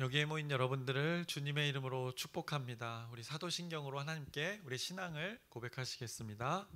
여기에 모인 여러분들을 주님의 이름으로 축복합니다. 우리 사도신경으로 하나님께 우리 신앙을 고백하시겠습니다.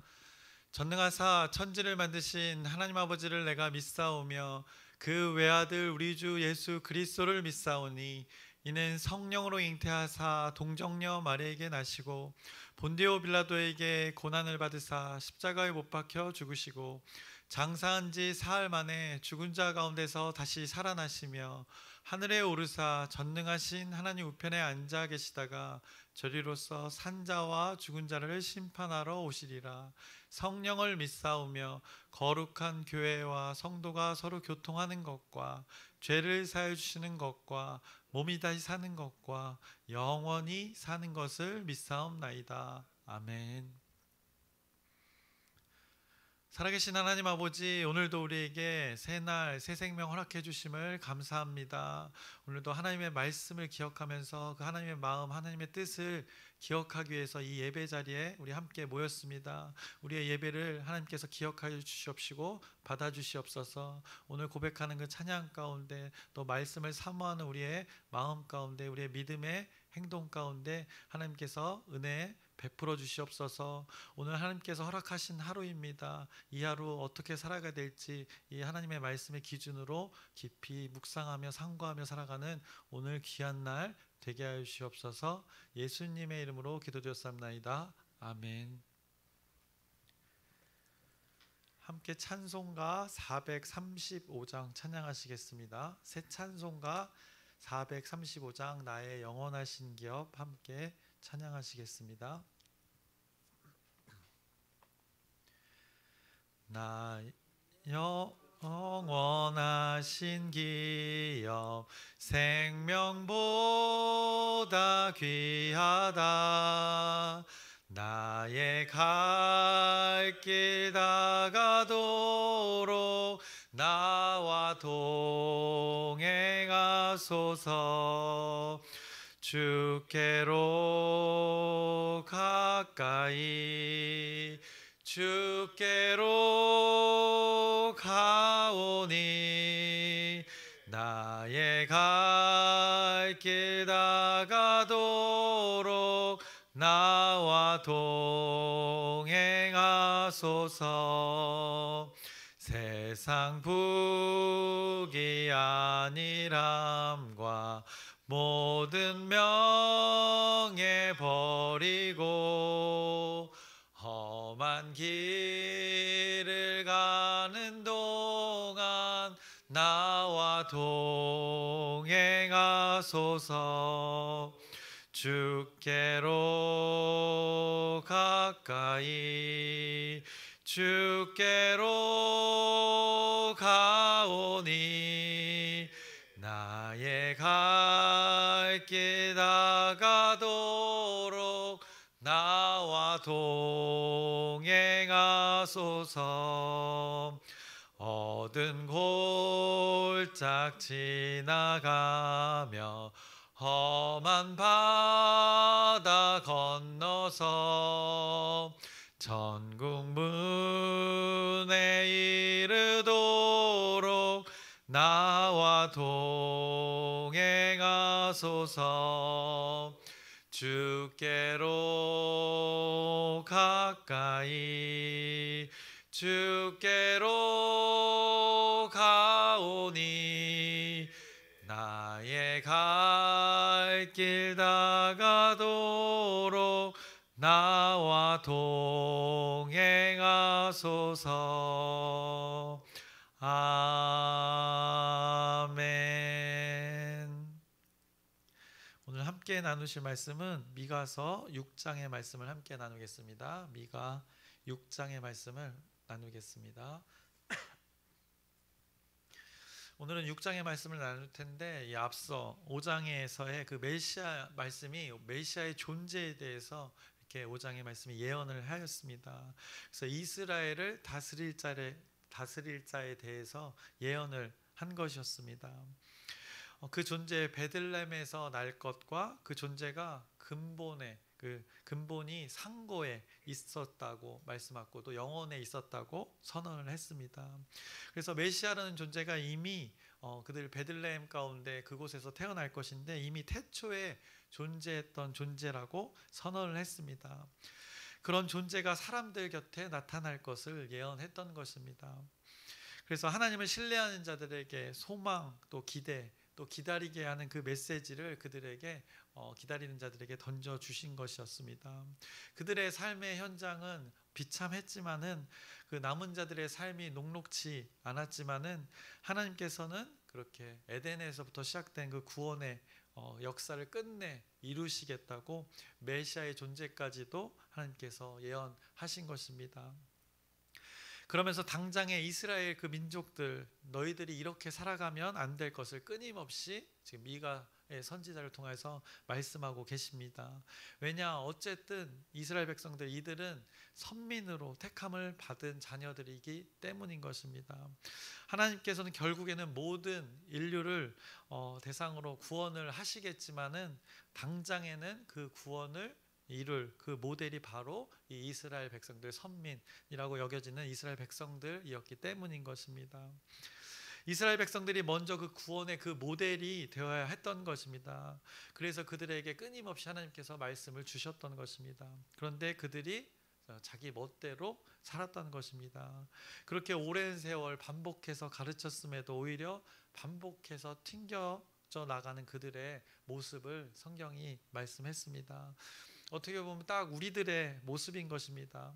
전능하사 천지를 만드신 하나님 아버지를 내가 믿사오며 그 외아들 우리 주 예수 그리스도를 믿사오니 이는 성령으로 잉태하사 동정녀 마리에게 나시고 본디오 빌라도에게 고난을 받으사 십자가에 못 박혀 죽으시고 장사한 지 사흘 만에 죽은 자 가운데서 다시 살아나시며 하늘에 오르사 전능하신 하나님 우편에 앉아 계시다가 저리로서 산자와 죽은 자를 심판하러 오시리라. 성령을 믿사오며 거룩한 교회와 성도가 서로 교통하는 것과 죄를 사해 주시는 것과 몸이 다시 사는 것과 영원히 사는 것을 믿사옵나이다. 아멘. 살아계신 하나님 아버지, 오늘도 우리에게 새날 새 생명 허락해 주심을 감사합니다. 오늘도 하나님의 말씀을 기억하면서 그 하나님의 마음, 하나님의 뜻을 기억하기 위해서 이 예배 자리에 우리 함께 모였습니다. 우리의 예배를 하나님께서 기억하여 주시옵시고 받아주시옵소서. 오늘 고백하는 그 찬양 가운데 또 말씀을 사모하는 우리의 마음 가운데 우리의 믿음의 행동 가운데 하나님께서 은혜 베풀어 주시옵소서. 오늘 하나님께서 허락하신 하루입니다. 이 하루 어떻게 살아가야 될지 이 하나님의 말씀의 기준으로 깊이 묵상하며 상고하며 살아가는 오늘 귀한 날 되게 하여 주시옵소서. 예수님의 이름으로 기도드렸사옵나이다. 아멘. 함께 찬송가 435장 찬양하시겠습니다. 새 찬송가 435장 나의 영원하신 기업 함께 찬양하시겠습니다. 나 영원하신 기업 생명보다 귀하다. 나의 갈 길 다가도록 나와 동행하소서. 주께로 가까이 주께로 가오니 나의 갈 길 다가도록 나와 동행하소서. 세상 부귀 안일함과 모든 명예 버리고 험한 길을 가는 동안 나와 동행하소서. 주께로 가까이 주께로 가오니 나의 갈 길 다가도록 나와 동행하소서. 어두운 골짝 지나가며 험한 바다 건너서 천국 문에 이르도록 나와 동행하소서. 주께로 가까이 주께로 가오니 나의 갈 길 다가도록 나와 동행하소서. 아멘. 오늘 함께 나누실 말씀은 미가서 6장의 말씀을 함께 나누겠습니다. 미가 6장의 말씀을 나누겠습니다. 오늘은 6장의 말씀을 나눌 텐데 이 앞서 5장에서의 그 메시아 말씀이 메시아의 존재에 대해서 이렇게 5장의 말씀이 예언을 하였습니다. 그래서 이스라엘을 다스릴 자에 대해서 예언을 한 것이었습니다. 그 존재 베들레헴에서 날 것과 그 존재가 근본이 상고에 있었다고 말씀하고 또 영원에 있었다고 선언을 했습니다. 그래서 메시아라는 존재가 이미 그들 베들레헴 가운데 그곳에서 태어날 것인데 이미 태초에 존재했던 존재라고 선언을 했습니다. 그런 존재가 사람들 곁에 나타날 것을 예언했던 것입니다. 그래서 하나님을 신뢰하는 자들에게 소망, 또 기대, 또 기다리게 하는 그 메시지를 그들에게 기다리는 자들에게 던져 주신 것이었습니다. 그들의 삶의 현장은 비참했지만은 그 남은 자들의 삶이 녹록지 않았지만은 하나님께서는 그렇게 에덴에서부터 시작된 그 구원의 역사를 끝내 이루시겠다고 메시아의 존재까지도 하나님께서 예언하신 것입니다. 그러면서 당장의 이스라엘 그 민족들, 너희들이 이렇게 살아가면 안 될 것을 끊임없이 지금 미가의 선지자를 통해서 말씀하고 계십니다. 왜냐, 어쨌든 이스라엘 백성들, 이들은 선민으로 택함을 받은 자녀들이기 때문인 것입니다. 하나님께서는 결국에는 모든 인류를 대상으로 구원을 하시겠지만은 당장에는 그 구원을 이룰 그 모델이 바로 이 이스라엘 백성들, 선민이라고 여겨지는 이스라엘 백성들이었기 때문인 것입니다. 이스라엘 백성들이 먼저 그 구원의 그 모델이 되어야 했던 것입니다. 그래서 그들에게 끊임없이 하나님께서 말씀을 주셨던 것입니다. 그런데 그들이 자기 멋대로 살았던 것입니다. 그렇게 오랜 세월 반복해서 가르쳤음에도 오히려 반복해서 튕겨져 나가는 그들의 모습을 성경이 말씀했습니다. 어떻게 보면 딱 우리들의 모습인 것입니다.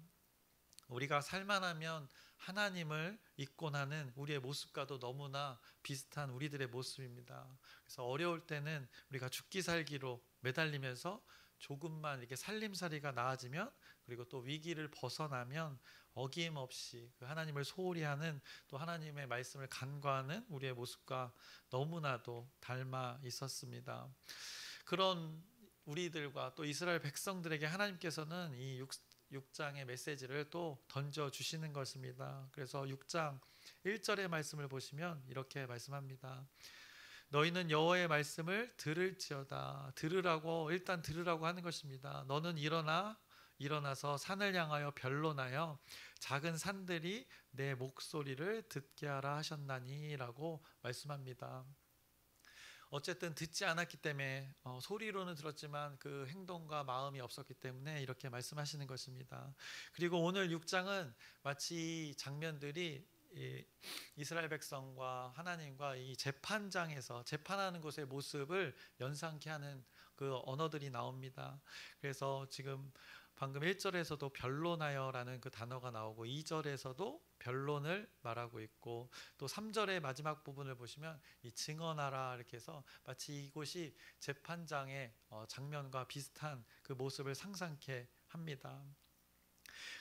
우리가 살만하면 하나님을 잊곤 하는 우리의 모습과도 너무나 비슷한 우리들의 모습입니다. 그래서 어려울 때는 우리가 죽기 살기로 매달리면서 조금만 이렇게 살림살이가 나아지면, 그리고 또 위기를 벗어나면 어김없이 그 하나님을 소홀히 하는, 또 하나님의 말씀을 간과하는 우리의 모습과 너무나도 닮아 있었습니다. 그런 우리들과 또 이스라엘 백성들에게 하나님께서는 이 6장의 메시지를 또 던져주시는 것입니다. 그래서 6장 1절의 말씀을 보시면 이렇게 말씀합니다. 너희는 여호와의 말씀을 들을지어다. 일단 들으라고 하는 것입니다. 너는 일어나서 산을 향하여 변론하여 작은 산들이 내 목소리를 듣게 하라 하셨나니 라고 말씀합니다. 어쨌든 듣지 않았기 때문에 소리로는 들었지만 그 행동과 마음이 없었기 때문에 이렇게 말씀하시는 것입니다. 그리고 오늘 6장은 마치 장면들이 이스라엘 백성과 하나님과 이 재판장에서 재판하는 곳의 모습을 연상케 하는 그 언어들이 나옵니다. 그래서 지금 방금 1절에서도 변론하여라는 그 단어가 나오고 2절에서도 변론을 말하고 있고, 또 3절의 마지막 부분을 보시면 이 증언하라 이렇게 해서 마치 이곳이 재판장의 장면과 비슷한 그 모습을 상상케 합니다.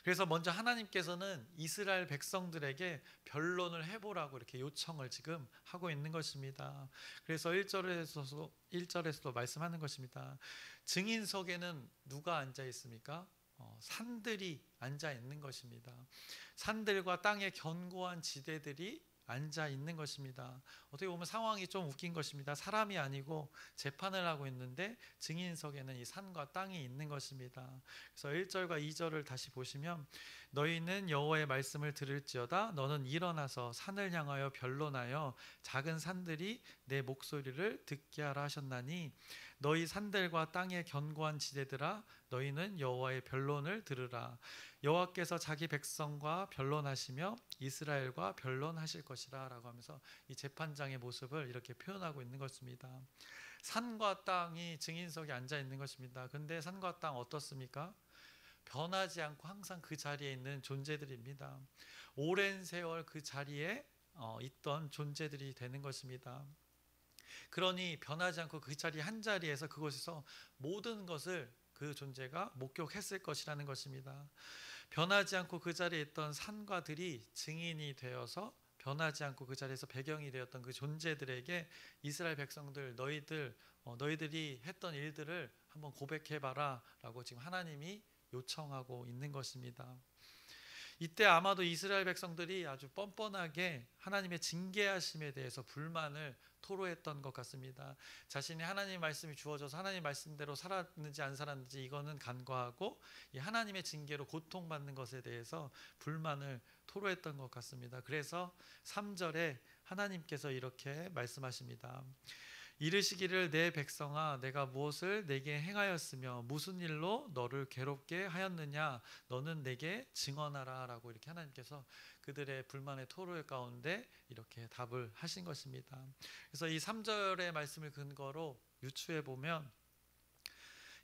그래서 먼저 하나님께서는 이스라엘 백성들에게 변론을 해보라고 이렇게 요청을 지금 하고 있는 것입니다. 그래서 1절에서도 말씀하는 것입니다. 증인석에는 누가 앉아 있습니까? 산들이 앉아 있는 것입니다. 산들과 땅의 견고한 지대들이 앉아 있는 것입니다. 어떻게 보면 상황이 좀 웃긴 것입니다. 사람이 아니고 재판을 하고 있는데 증인석에는 이 산과 땅이 있는 것입니다. 그래서 1절과 2절을 다시 보시면 너희는 여호와의 말씀을 들을지어다. 너는 일어나서 산을 향하여 변론하여 작은 산들이 내 목소리를 듣게 하라 하셨나니 너희 산들과 땅의 견고한 지대들아 너희는 여호와의 변론을 들으라. 여호와께서 자기 백성과 변론하시며 이스라엘과 변론하실 것이라 라고 하면서 이 재판장의 모습을 이렇게 표현하고 있는 것입니다. 산과 땅이 증인석에 앉아 있는 것입니다. 근데 산과 땅 어떻습니까? 변하지 않고 항상 그 자리에 있는 존재들입니다. 오랜 세월 그 자리에 있던 존재들이 되는 것입니다. 그러니 변하지 않고 그 자리 한 자리에서 그곳에서 모든 것을 그 존재가 목격했을 것이라는 것입니다. 변하지 않고 그 자리에 있던 산과 들이 증인이 되어서 변하지 않고 그 자리에서 배경이 되었던 그 존재들에게 이스라엘 백성들 너희들이 했던 일들을 한번 고백해봐라 라고 지금 하나님이 요청하고 있는 것입니다. 이때 아마도 이스라엘 백성들이 아주 뻔뻔하게 하나님의 징계하심에 대해서 불만을 토로했던 것 같습니다. 자신이 하나님 말씀이 주어져서 하나님 말씀대로 살았는지 안 살았는지 이거는 간과하고 이 하나님의 징계로 고통받는 것에 대해서 불만을 토로했던 것 같습니다. 그래서 3절에 하나님께서 이렇게 말씀하십니다. 이르시기를 내 백성아 내가 무엇을 내게 행하였으며 무슨 일로 너를 괴롭게 하였느냐 너는 내게 증언하라 라고 이렇게 하나님께서 그들의 불만의 토로 가운데 이렇게 답을 하신 것입니다. 그래서 이 3절의 말씀을 근거로 유추해 보면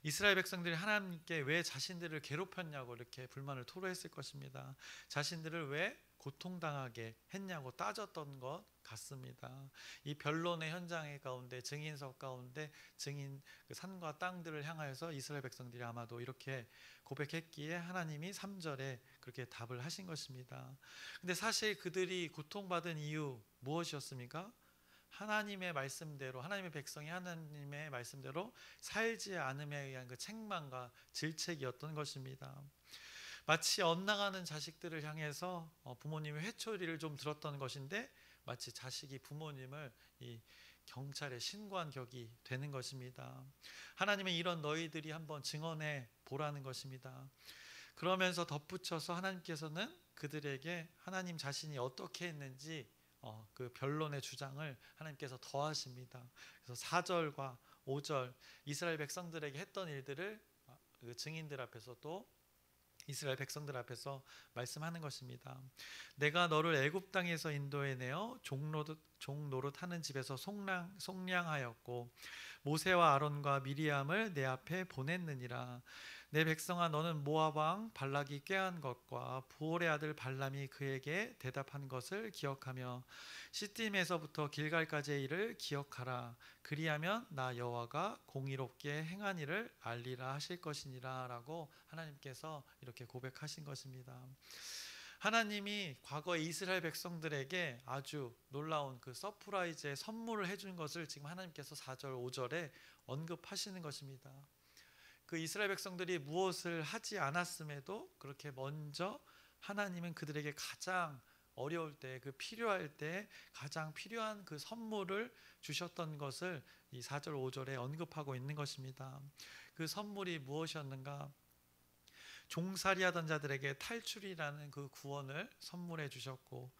이스라엘 백성들이 하나님께 왜 자신들을 괴롭혔냐고 이렇게 불만을 토로했을 것입니다. 자신들을 왜 고통당하게 했냐고 따졌던 것 같습니다. 이 변론의 현장의 가운데 증인석 가운데 증인 그 산과 땅들을 향하여서 이스라엘 백성들이 아마도 이렇게 고백했기에 하나님이 3절에 그렇게 답을 하신 것입니다. 근데 사실 그들이 고통받은 이유 무엇이었습니까? 하나님의 말씀대로 하나님의 백성이 하나님의 말씀대로 살지 않음에 의한 그 책망과 질책이었던 것입니다. 마치 엇나가는 자식들을 향해서 부모님의 회초리를 좀 들었던 것인데 마치 자식이 부모님을 이 경찰에 신고한 격이 되는 것입니다. 하나님은 이런 너희들이 한번 증언해 보라는 것입니다. 그러면서 덧붙여서 하나님께서는 그들에게 하나님 자신이 어떻게 했는지 그 변론의 주장을 하나님께서 더하십니다. 그래서 4절과 5절 이스라엘 백성들에게 했던 일들을 그 증인들 앞에서 또 이스라엘 백성들 앞에서 말씀하는 것입니다. 내가 너를 애굽 땅에서 인도해내어 종 노릇하는 집에서 속량하였고 모세와 아론과 미리암을 내 앞에 보냈느니라. 내 백성아 너는 모압 왕 발락이 꾀한 것과 부올의 아들 발람이 그에게 대답한 것을 기억하며 시딤에서부터 길갈까지의 일을 기억하라. 그리하면 나 여호와가 공의롭게 행한 일을 알리라 하실 것이니라 라고 하나님께서 이렇게 고백하신 것입니다. 하나님이 과거 이스라엘 백성들에게 아주 놀라운 그 서프라이즈의 선물을 해준 것을 지금 하나님께서 4절 5절에 언급하시는 것입니다. 그 이스라엘 백성들이 무엇을 하지 않았음에도 그렇게 먼저 하나님은 그들에게 가장 어려울 때, 그 필요할 때 가장 필요한 그 선물을 주셨던 것을 이 4절 5절에 언급하고 있는 것입니다. 그 선물이 무엇이었는가? 종살이하던 자들에게 탈출이라는 그 구원을 선물해 주셨고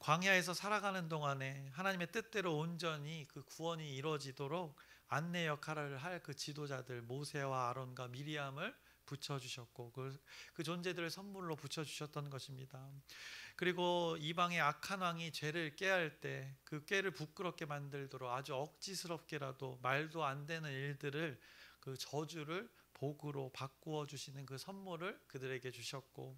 광야에서 살아가는 동안에 하나님의 뜻대로 온전히 그 구원이 이루어지도록 안내 역할을 할 그 지도자들 모세와 아론과 미리암을 붙여주셨고 그 존재들을 선물로 붙여주셨던 것입니다. 그리고 이방의 악한 왕이 죄를 꾀할 때 그 꾀를 부끄럽게 만들도록 아주 억지스럽게라도 말도 안 되는 일들을 그 저주를 복으로 바꾸어 주시는 그 선물을 그들에게 주셨고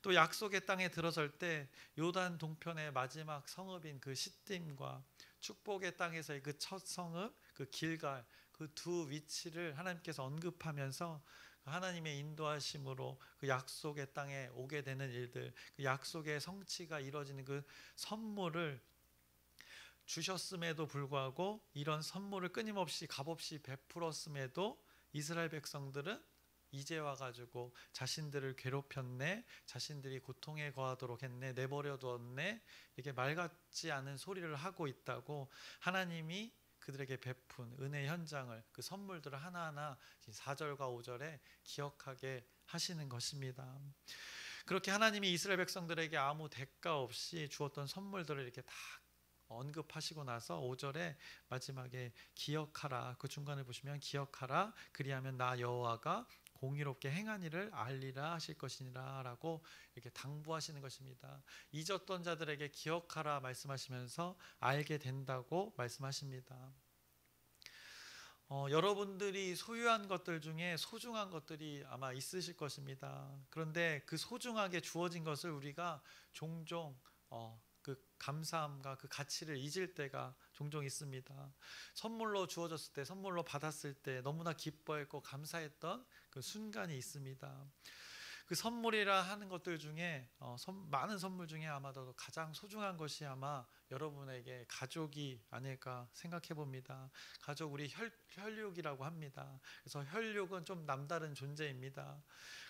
또 약속의 땅에 들어설 때 요단 동편의 마지막 성읍인 그 시딤과 축복의 땅에서의 그 첫 성읍 그 길갈 그 두 위치를 하나님께서 언급하면서 하나님의 인도하심으로 그 약속의 땅에 오게 되는 일들 그 약속의 성취가 이루어지는 그 선물을 주셨음에도 불구하고 이런 선물을 끊임없이 값없이 베풀었음에도 이스라엘 백성들은 이제 와가지고 자신들을 괴롭혔네, 자신들이 고통에 거하도록 했네, 내버려 두었네, 이렇게 말 같지 않은 소리를 하고 있다고 하나님이 그들에게 베푼 은혜 현장을 그 선물들을 하나하나 4절과 5절에 기억하게 하시는 것입니다. 그렇게 하나님이 이스라엘 백성들에게 아무 대가 없이 주었던 선물들을 이렇게 다 언급하시고 나서 5절에 마지막에 기억하라 그 중간을 보시면 기억하라 그리하면 나 여호와가 공의롭게 행한 일을 알리라 하실 것이니라 라고 이렇게 당부하시는 것입니다. 잊었던 자들에게 기억하라 말씀하시면서 알게 된다고 말씀하십니다. 여러분들이 소유한 것들 중에 소중한 것들이 아마 있으실 것입니다. 그런데 그 소중하게 주어진 것을 우리가 종종 그 감사함과 그 가치를 잊을 때가 종종 있습니다. 선물로 주어졌을 때, 선물로 받았을 때 너무나 기뻐했고 감사했던 그 순간이 있습니다. 그 선물이라 하는 것들 중에 많은 선물 중에 아마도 가장 소중한 것이 아마 여러분에게 가족이 아닐까 생각해 봅니다. 가족 우리 혈육이라고 합니다. 그래서 혈육은 좀 남다른 존재입니다.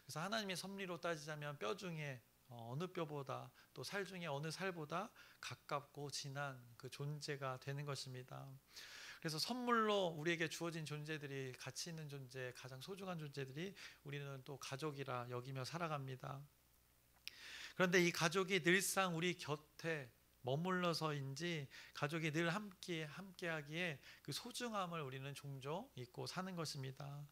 그래서 하나님의 섭리로 따지자면 뼈 중에 어느 뼈보다 또 살 중에 어느 살보다 가깝고 진한 그 존재가 되는 것입니다. 그래서 선물로 우리에게 주어진 존재들이 가치 있는 존재, 가장 소중한 존재들이 우리는 또 가족이라 여기며 살아갑니다. 그런데 이 가족이 늘상 우리 곁에 머물러서인지 가족이 늘 함께하기에 그 소중함을 우리는 종종 잊고 사는 것입니다.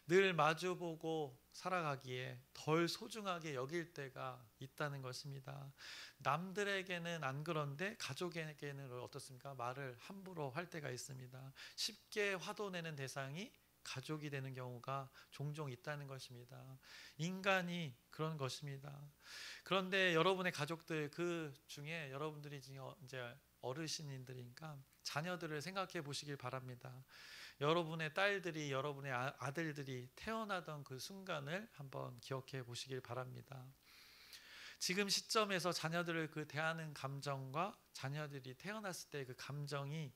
늘 마주보고 살아가기에 덜 소중하게 여길 때가 있다는 것입니다. 남들에게는 안 그런데 가족에게는 어떻습니까? 말을 함부로 할 때가 있습니다. 쉽게 화도내는 대상이 가족이 되는 경우가 종종 있다는 것입니다. 인간이 그런 것입니다. 그런데 여러분의 가족들 그 중에 여러분들이 이제 어르신들이니까 자녀들을 생각해 보시길 바랍니다. 여러분의 딸들이 여러분의 아들들이 태어나던 그 순간을 한번 기억해 보시길 바랍니다. 지금 시점에서 자녀들을 그 대하는 감정과 자녀들이 태어났을 때 그 감정이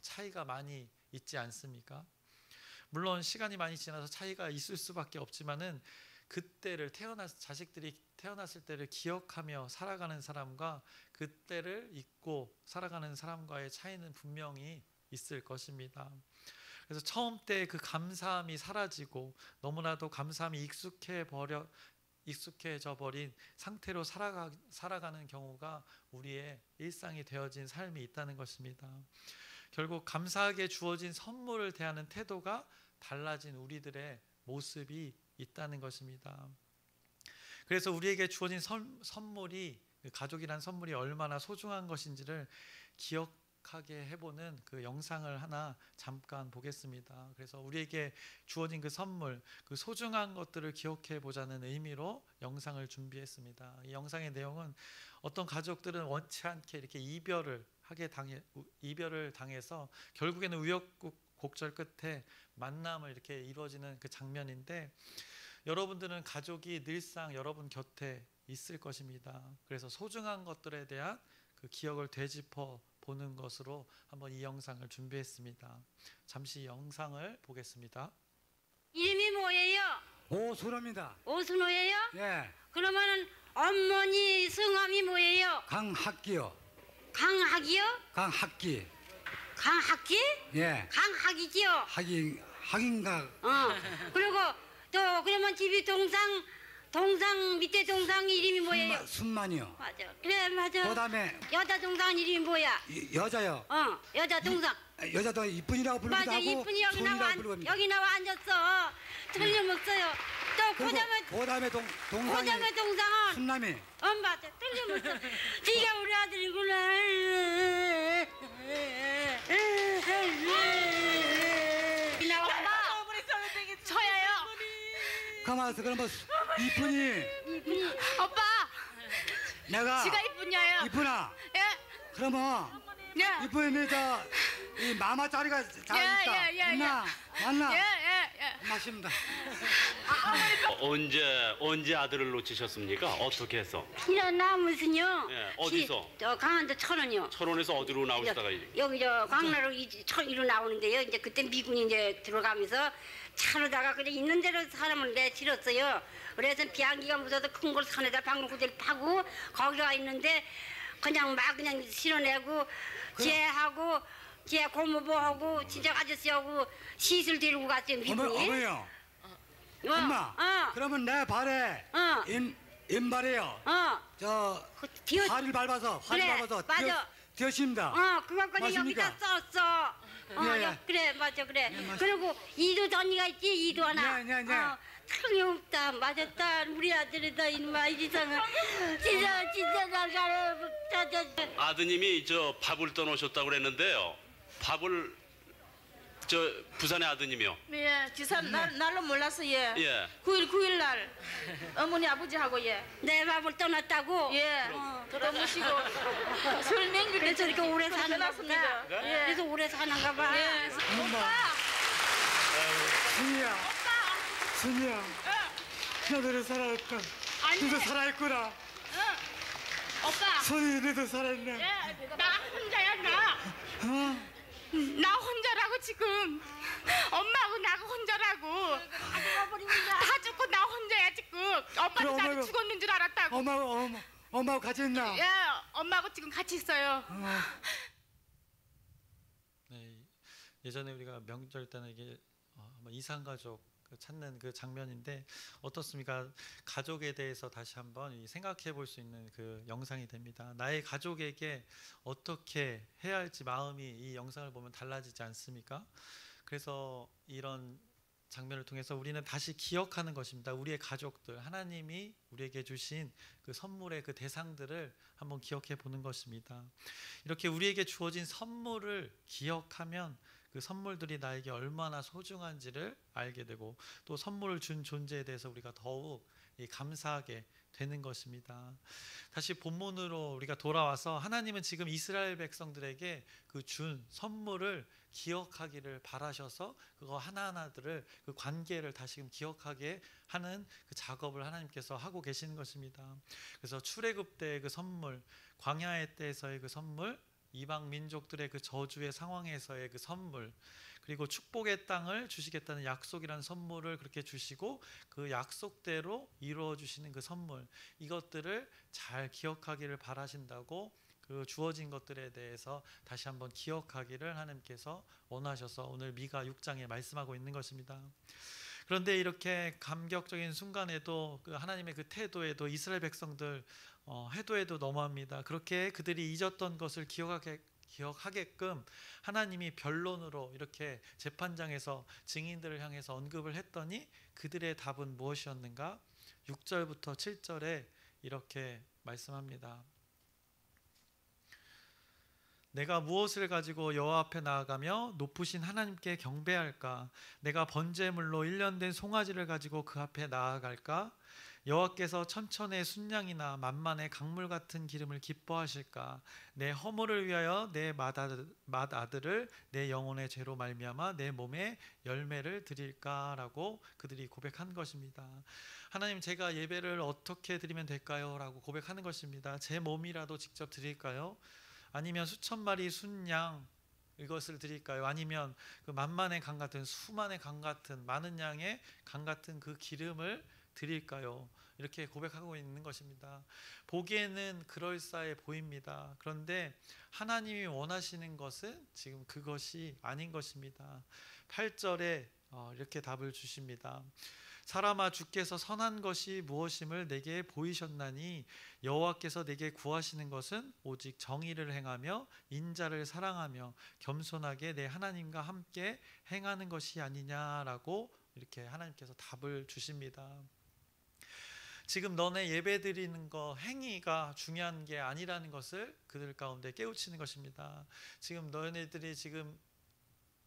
차이가 많이 있지 않습니까? 물론 시간이 많이 지나서 차이가 있을 수밖에 없지만은 그때를 자식들이 태어났을 때를 기억하며 살아가는 사람과 그때를 잊고 살아가는 사람과의 차이는 분명히 있을 것입니다. 그래서 처음 때 그 감사함이 사라지고 너무나도 감사함이 익숙해져 버린 상태로 살아가는 경우가 우리의 일상이 되어진 삶이 있다는 것입니다. 결국 감사하게 주어진 선물을 대하는 태도가 달라진 우리들의 모습이 있다는 것입니다. 그래서 우리에게 주어진 선물이 가족이란 선물이 얼마나 소중한 것인지를 기억하게 해보는 그 영상을 하나 잠깐 보겠습니다. 그래서 우리에게 주어진 그 선물, 그 소중한 것들을 기억해 보자는 의미로 영상을 준비했습니다. 이 영상의 내용은 어떤 가족들은 원치 않게 이렇게 이별을 당해서 결국에는 우여곡절 끝에 만남을 이렇게 이루어지는 그 장면인데, 여러분들은 가족이 늘상 여러분 곁에 있을 것입니다. 그래서 소중한 것들에 대한 그 기억을 되짚어 보는 것으로 한번 이 영상을 준비했습니다. 잠시 영상을 보겠습니다. 이름이 뭐예요? 오순호입니다. 오순호예요? 예. 그러면은 어머니 성함이 뭐예요? 강학기요. 강학이요? 강학기. 강학기? 예. 강학이지요? 학인가. 그리고 또 그러면 집이 동상 밑에 동상 이름이 뭐예요? 순만이요. 맞아. 그래 맞아. 그다음에 여자 동상 이름이 뭐야? 여자요. 여자 동상. 여자도 이쁜이라고 부르기도 맞아. 하고 이쁜이 여기 부르기도 여기 나와 앉았어. 틀림없어요. 또 그다음에 동상이 그다음에 동상은 순남이. 맞아. 틀림없어. 네가 우리 아들이구나. 엄마, 저예요. 가만있어. 그럼 뭐 이쁜이. 오빠, 내가 지가 이쁜냐요? 이쁜아. 예, 그러면 예, 이쁜이 이 마마 자리가 잘 예, 있다. 예, 예, 있나? 맞나? 예. 맞습니다. 언제 아들을 놓치셨습니까? 어떻게 해서? 일어나 무슨요? 예, 어디서? 저 강원도 천원요. 철원에서 어디로 나오시다가 여기 저 광나루 이로 나오는데요. 이제 그때 미군이 이제 들어가면서 차로다가 그냥 있는 대로 사람을 내실었어요. 그래서 비행기가 무서워서 큰 걸 산에다 방울구들 파고 거기가 있는데 그냥 실어내고 쟤 고모부하고 지적 아저씨하고 시술 데리고 갔어요. 미군이. 어머요. 엄마. 그러면 내 발에 인발이요. 그 뒤어 발을 밟아서 맞아. 뛰었습니다. 그거 그냥 맞습니까? 여기다 썼어. 예. 그래 맞아 그래. 맞- 그리고 이도 언니가 있지 이도 하나. 네. 틀림없다 맞았다 우리 아들이다 이놈아 이상은 진짜 나가라 아드님이 저 밥을 떠놓으셨다고 그랬는데요. 밥을 부산의 아드님이요. 예, 지산 날로 몰라서 예. 예. 9일 날 어머니 아버지하고 예. 내 밥을 떠났다고. 예. 떠나시고 술 먹일 때 그래서 이렇게 오래 사는가 떠났습니다. 보다. 예. 그래서 오래 사는가 봐. 예. 순이야. 너도 살아있다. 너도 살아있구나. 오빠. 순이 너도 살아있네. 나 혼자야 나. 나 혼자라고 지금. 엄마하고 나가 혼자라고. 다 죽고 나 혼자야 지금. 오빠는 나도 엄마가- 죽었는 줄 알았다고. 엄마하고 같이 있나? 예, 엄마하고 지금 같이 있어요. 네, 예전에 우리가 명절 때는 이게 아마 이산가족 찾는 그 장면인데 어떻습니까? 가족에 대해서 다시 한번 생각해 볼 수 있는 그 영상이 됩니다. 나의 가족에게 어떻게 해야 할지 마음이 이 영상을 보면 달라지지 않습니까? 그래서 이런 장면을 통해서 우리는 다시 기억하는 것입니다. 우리의 가족들, 하나님이 우리에게 주신 그 선물의 그 대상들을 한번 기억해 보는 것입니다. 이렇게 우리에게 주어진 선물을 기억하면 그 선물들이 나에게 얼마나 소중한지를 알게 되고 또 선물을 준 존재에 대해서 우리가 더욱 감사하게 되는 것입니다. 다시 본문으로 우리가 돌아와서 하나님은 지금 이스라엘 백성들에게 그 준 선물을 기억하기를 바라셔서 그거 하나하나들을 그 관계를 다시금 기억하게 하는 그 작업을 하나님께서 하고 계시는 것입니다. 그래서 출애굽 때의 그 선물, 광야의 때에서의 그 선물, 이방 민족들의 그 저주의 상황에서의 그 선물, 그리고 축복의 땅을 주시겠다는 약속이라는 선물을 그렇게 주시고 그 약속대로 이루어 주시는 그 선물, 이것들을 잘 기억하기를 바라신다고 그 주어진 것들에 대해서 다시 한번 기억하기를 하나님께서 원하셔서 오늘 미가 6장에 말씀하고 있는 것입니다. 그런데 이렇게 감격적인 순간에도 그 하나님의 그 태도에도 이스라엘 백성들 해도에도 너무합니다. 그렇게 그들이 잊었던 것을 기억하게끔 하나님이 변론으로 이렇게 재판장에서 증인들을 향해서 언급을 했더니 그들의 답은 무엇이었는가? 6절부터 7절에 이렇게 말씀합니다. 내가 무엇을 가지고 여호와 앞에 나아가며 높으신 하나님께 경배할까? 내가 번제물로 1년 된 송아지를 가지고 그 앞에 나아갈까? 여호와께서 천천의 순양이나 만만의 강물 같은 기름을 기뻐하실까? 내 허물을 위하여 내 맏아들을 내 영혼의 죄로 말미암아 내 몸에 열매를 드릴까라고 그들이 고백한 것입니다. 하나님, 제가 예배를 어떻게 드리면 될까요? 라고 고백하는 것입니다. 제 몸이라도 직접 드릴까요? 아니면 수천 마리 순양 이것을 드릴까요? 아니면 그 만만의 강 같은, 수만의 강 같은, 많은 양의 강 같은 그 기름을 드릴까요? 이렇게 고백하고 있는 것입니다. 보기에는 그럴싸해 보입니다. 그런데 하나님이 원하시는 것은 지금 그것이 아닌 것입니다. 8절에 이렇게 답을 주십니다. 사람아, 주께서 선한 것이 무엇임을 내게 보이셨나니 여호와께서 내게 구하시는 것은 오직 정의를 행하며 인자를 사랑하며 겸손하게 내 하나님과 함께 행하는 것이 아니냐라고 이렇게 하나님께서 답을 주십니다. 지금 너네 예배 드리는 거 행위가 중요한 게 아니라는 것을 그들 가운데 깨우치는 것입니다. 지금 너네들이 지금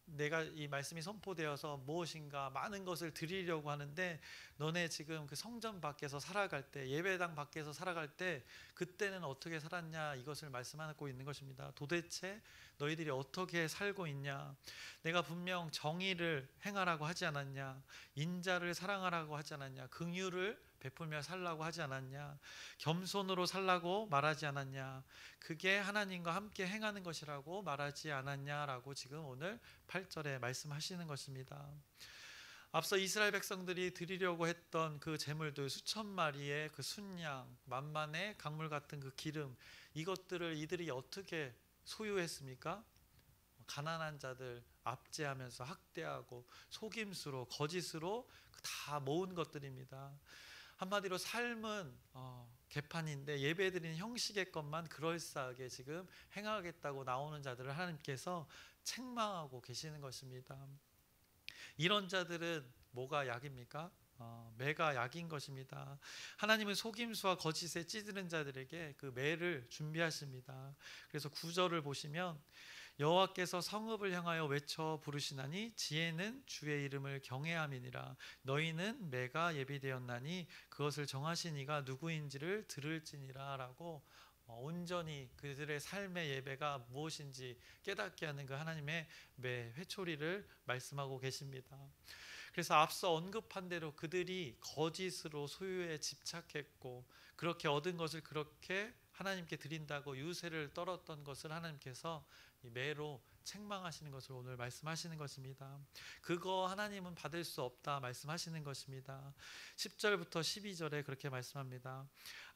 내가 이 말씀이 선포되어서 무엇인가 많은 것을 드리려고 하는데 너네 지금 그 성전 밖에서 살아갈 때, 예배당 밖에서 살아갈 때 그때는 어떻게 살았냐, 이것을 말씀하고 있는 것입니다. 도대체 너희들이 어떻게 살고 있냐? 내가 분명 정의를 행하라고 하지 않았냐? 인자를 사랑하라고 하지 않았냐? 긍휼을 베풀며 살라고 하지 않았냐? 겸손으로 살라고 말하지 않았냐? 그게 하나님과 함께 행하는 것이라고 말하지 않았냐라고 지금 오늘 8절에 말씀하시는 것입니다. 앞서 이스라엘 백성들이 드리려고 했던 그 제물들, 수천 마리의 그 순양, 만만의 강물 같은 그 기름, 이것들을 이들이 어떻게 소유했습니까? 가난한 자들 압제하면서 학대하고 속임수로, 거짓으로 다 모은 것들입니다. 한마디로 삶은 개판인데 예배드리는 형식의 것만 그럴싸하게 지금 행하겠다고 나오는 자들을 하나님께서 책망하고 계시는 것입니다. 이런 자들은 뭐가 약입니까? 매가 약인 것입니다. 하나님은 속임수와 거짓에 찌드는 자들에게 그 매를 준비하십니다. 그래서 9절을 보시면 여호와께서 성읍을 향하여 외쳐 부르시나니 지혜는 주의 이름을 경외함이니라. 너희는 매가 예비되었나니 그것을 정하신 이가 누구인지를 들을지니라 라고 온전히 그들의 삶의 예배가 무엇인지 깨닫게 하는 그 하나님의 매 회초리를 말씀하고 계십니다. 그래서 앞서 언급한 대로 그들이 거짓으로 소유에 집착했고 그렇게 얻은 것을 그렇게 하나님께 드린다고 유세를 떨었던 것을 하나님께서 이 매로 책망하시는 것을 오늘 말씀하시는 것입니다. 그거 하나님은 받을 수 없다 말씀하시는 것입니다. 10절부터 12절에 그렇게 말씀합니다.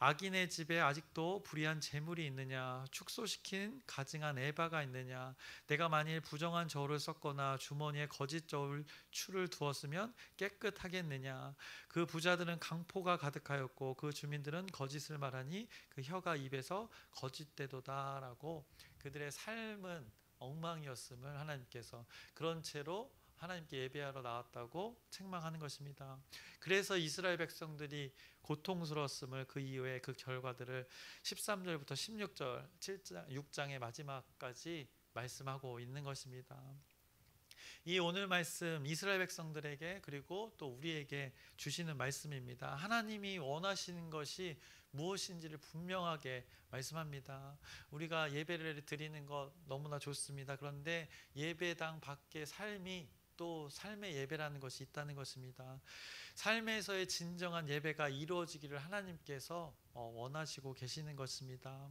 악인의 집에 아직도 불의한 재물이 있느냐? 축소시킨 가증한 에바가 있느냐? 내가 만일 부정한 저울을 썼거나 주머니에 거짓 저울 추를 두었으면 깨끗하겠느냐? 그 부자들은 강포가 가득하였고 그 주민들은 거짓을 말하니 그 혀가 입에서 거짓되도다라고 그들의 삶은 엉망이었음을 하나님께서 그런 채로 하나님께 예배하러 나왔다고 책망하는 것입니다. 그래서 이스라엘 백성들이 고통스러웠음을 그 이후에 그 결과들을 13절부터 16절 6장의 마지막까지 말씀하고 있는 것입니다. 이 오늘 말씀 이스라엘 백성들에게 그리고 또 우리에게 주시는 말씀입니다. 하나님이 원하시는 것이 무엇인지를 분명하게 말씀합니다. 우리가 예배를 드리는 것 너무나 좋습니다. 그런데 예배당 밖의 삶이 또 삶의 예배라는 것이 있다는 것입니다. 삶에서의 진정한 예배가 이루어지기를 하나님께서 원하시고 계시는 것입니다.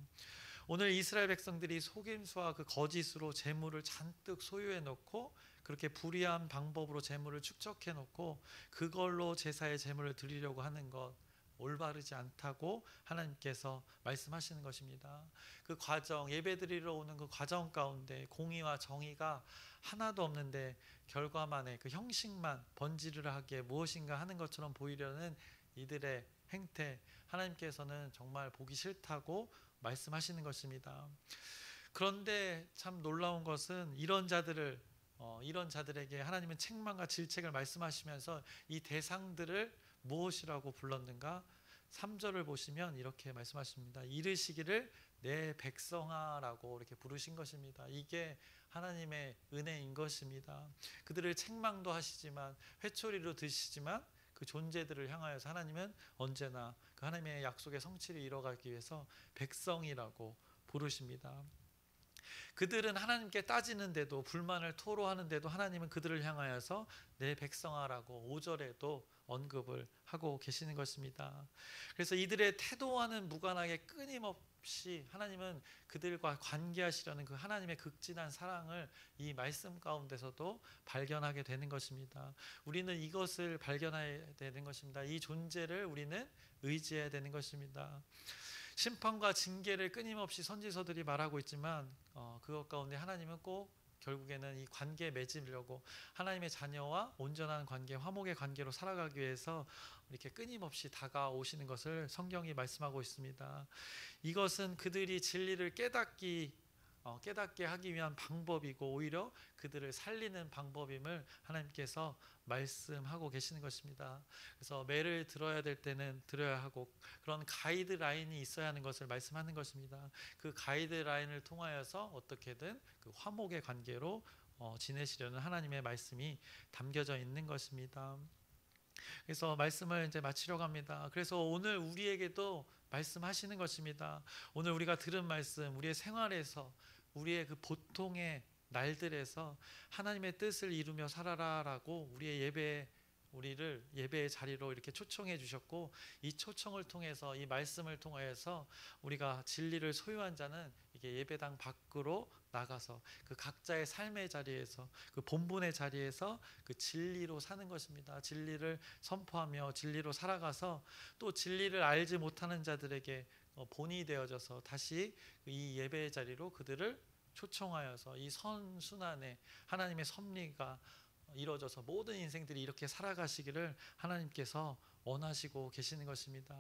오늘 이스라엘 백성들이 속임수와 그 거짓으로 재물을 잔뜩 소유해 놓고 그렇게 불의한 방법으로 재물을 축적해 놓고 그걸로 제사의 재물을 드리려고 하는 것 올바르지 않다고 하나님께서 말씀하시는 것입니다. 그 과정, 예배드리러 오는 그 과정 가운데 공의와 정의가 하나도 없는데 결과만의 그 형식만 번지르르하게 무엇인가 하는 것처럼 보이려는 이들의 행태, 하나님께서는 정말 보기 싫다고 말씀하시는 것입니다. 그런데 참 놀라운 것은 이런 자들에게 하나님은 책망과 질책을 말씀하시면서 이 대상들을 무엇이라고 불렀는가? 3절을 보시면 이렇게 말씀하십니다. 이르시기를 내 백성아라고 이렇게 부르신 것입니다. 이게 하나님의 은혜인 것입니다. 그들을 책망도 하시지만 회초리로 드시지만 그 존재들을 향하여서 하나님은 언제나 그 하나님의 약속의 성취를 이뤄가기 위해서 백성이라고 부르십니다. 그들은 하나님께 따지는데도 불만을 토로하는데도 하나님은 그들을 향하여서 내 백성아라고 5절에도 언급을 하고 계시는 것입니다. 그래서 이들의 태도와는 무관하게 끊임없이 하나님은 그들과 관계하시려는 그 하나님의 극진한 사랑을 이 말씀 가운데서도 발견하게 되는 것입니다. 우리는 이것을 발견해야 되는 것입니다. 이 존재를 우리는 의지해야 되는 것입니다. 심판과 징계를 끊임없이 선지서들이 말하고 있지만 그것 가운데 하나님은 꼭 결국에는 이 관계에 맺으려고 하나님의 자녀와 온전한 관계, 화목의 관계로 살아가기 위해서 이렇게 끊임없이 다가오시는 것을 성경이 말씀하고 있습니다. 이것은 그들이 진리를 깨닫게 하기 위한 방법이고 오히려 그들을 살리는 방법임을 하나님께서 말씀하고 계시는 것입니다. 그래서 매를 들어야 될 때는 들어야 하고 그런 가이드라인이 있어야 하는 것을 말씀하는 것입니다. 그 가이드라인을 통하여서 어떻게든 그 화목의 관계로 지내시려는 하나님의 말씀이 담겨져 있는 것입니다. 그래서 말씀을 이제 마치려고 합니다. 그래서 오늘 우리에게도 말씀하시는 것입니다. 오늘 우리가 들은 말씀, 우리의 생활에서 우리의 그 보통의 날들에서 하나님의 뜻을 이루며 살아라라고 우리를 예배의 자리로 이렇게 초청해 주셨고 이 초청을 통해서 이 말씀을 통하여서 우리가 진리를 소유한 자는 이게 예배당 밖으로 나가서 그 각자의 삶의 자리에서 그 본분의 자리에서 그 진리로 사는 것입니다. 진리를 선포하며 진리로 살아가서 또 진리를 알지 못하는 자들에게 본이 되어져서 다시 이 예배의 자리로 그들을 초청하여서 이 선순환에 하나님의 섭리가 이루어져서 모든 인생들이 이렇게 살아가시기를 하나님께서 원하시고 계시는 것입니다.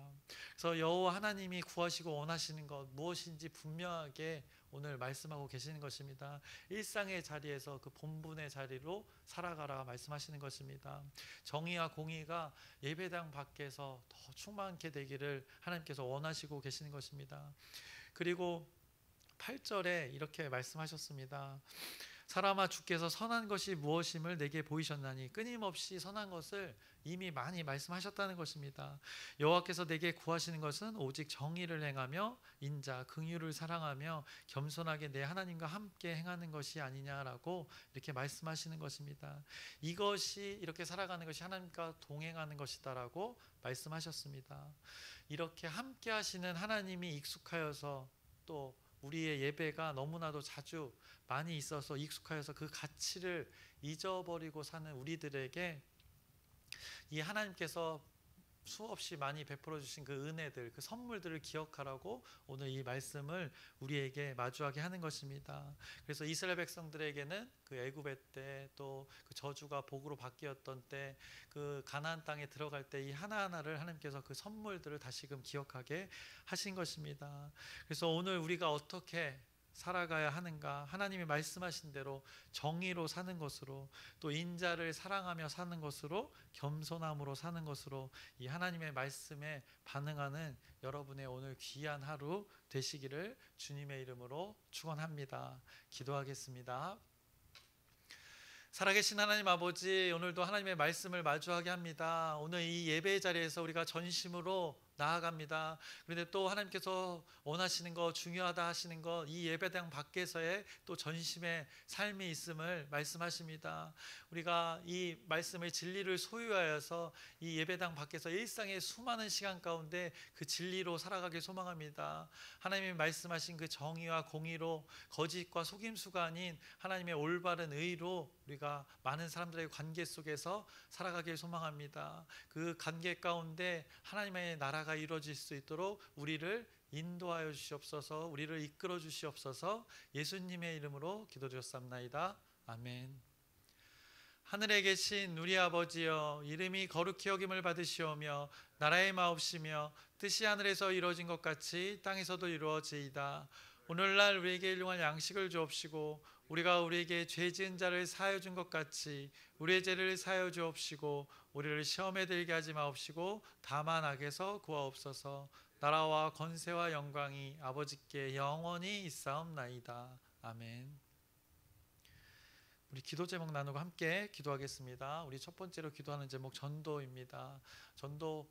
그래서 여호와 하나님이 구하시고 원하시는 것 무엇인지 분명하게 오늘 말씀하고 계시는 것입니다. 일상의 자리에서 그 본분의 자리로 살아가라 말씀하시는 것입니다. 정의와 공의가 예배당 밖에서 더 충만케 되기를 하나님께서 원하시고 계시는 것입니다. 그리고 8절에 이렇게 말씀하셨습니다. 사람아 주께서 선한 것이 무엇임을 내게 보이셨나니 끊임없이 선한 것을 이미 많이 말씀하셨다는 것입니다. 여호와께서 내게 구하시는 것은 오직 정의를 행하며 인자 긍휼을 사랑하며 겸손하게 내 하나님과 함께 행하는 것이 아니냐라고 이렇게 말씀하시는 것입니다. 이것이 이렇게 살아가는 것이 하나님과 동행하는 것이다라고 말씀하셨습니다. 이렇게 함께 하시는 하나님이 익숙하여서 또 우리의 예배가 너무나도 자주 많이 있어서 익숙하여서 그 가치를 잊어버리고 사는 우리들에게 이 하나님께서 수없이 많이 베풀어 주신 그 은혜들, 그 선물들을 기억하라고 오늘 이 말씀을 우리에게 마주하게 하는 것입니다. 그래서 이스라엘 백성들에게는 그 애굽의 때, 또 그 저주가 복으로 바뀌었던 때, 그 가나안 땅에 들어갈 때 이 하나하나를 하나님께서 그 선물들을 다시금 기억하게 하신 것입니다. 그래서 오늘 우리가 어떻게 살아가야 하는가? 하나님이 말씀하신 대로 정의로 사는 것으로, 또 인자를 사랑하며 사는 것으로, 겸손함으로 사는 것으로 이 하나님의 말씀에 반응하는 여러분의 오늘 귀한 하루 되시기를 주님의 이름으로 축원합니다. 기도하겠습니다. 살아계신 하나님 아버지, 오늘도 하나님의 말씀을 마주하게 합니다. 오늘 이 예배의 자리에서 우리가 전심으로 나아갑니다. 그런데 또 하나님께서 원하시는 것, 중요하다 하시는 것, 이 예배당 밖에서의 또 전심의 삶이 있음을 말씀하십니다. 우리가 이 말씀의 진리를 소유하여서 이 예배당 밖에서 일상의 수많은 시간 가운데 그 진리로 살아가길 소망합니다. 하나님이 말씀하신 그 정의와 공의로, 거짓과 속임수가 아닌 하나님의 올바른 의로 우리가 많은 사람들의 관계 속에서 살아가길 소망합니다. 그 관계 가운데 하나님의 나라가 이루어질 수 있도록 우리를 인도하여 주시옵소서, 우리를 이끌어 주시옵소서. 예수님의 이름으로 기도드렸사옵나이다. 아멘. 하늘에 계신 우리 아버지여, 이름이 거룩히 여김을 받으시오며 나라의 마옵시며 뜻이 하늘에서 이루어진 것 같이 땅에서도 이루어지이다. 오늘날 우리에게 일용할 양식을 주옵시고 우리가 우리에게 죄 지은 자를 사하여 준 것 같이 우리의 죄를 사하여 주옵시고 우리를 시험에 들게 하지 마옵시고 다만 악에서 구하옵소서. 나라와 권세와 영광이 아버지께 영원히 있사옵나이다. 아멘. 우리 기도 제목 나누고 함께 기도하겠습니다. 우리 첫 번째로 기도하는 제목 전도입니다. 전도,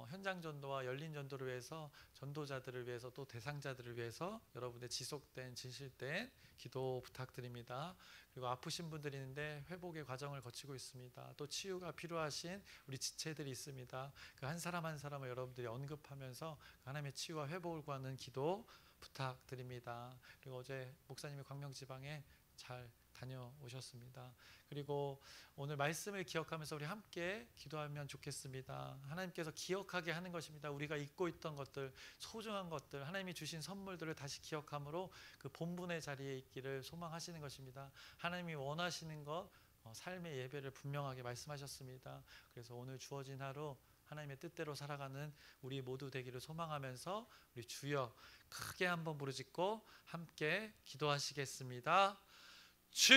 현장 전도와 열린 전도를 위해서, 전도자들을 위해서, 또 대상자들을 위해서 여러분의 지속된 진실된 기도 부탁드립니다. 그리고 아프신 분들이 있는데 회복의 과정을 거치고 있습니다. 또 치유가 필요하신 우리 지체들이 있습니다. 그 한 사람 한 사람을 여러분들이 언급하면서 하나님의 치유와 회복을 구하는 기도 부탁드립니다. 그리고 어제 목사님이 광명지방에 잘 다녀오셨습니다. 그리고 오늘 말씀을 기억하면서 우리 함께 기도하면 좋겠습니다. 하나님께서 기억하게 하는 것입니다. 우리가 잊고 있던 것들, 소중한 것들, 하나님이 주신 선물들을 다시 기억함으로 그 본분의 자리에 있기를 소망하시는 것입니다. 하나님이 원하시는 것, 삶의 예배를 분명하게 말씀하셨습니다. 그래서 오늘 주어진 하루 하나님의 뜻대로 살아가는 우리 모두 되기를 소망하면서 우리 주여 크게 한번 부르짖고 함께 기도하시겠습니다. 주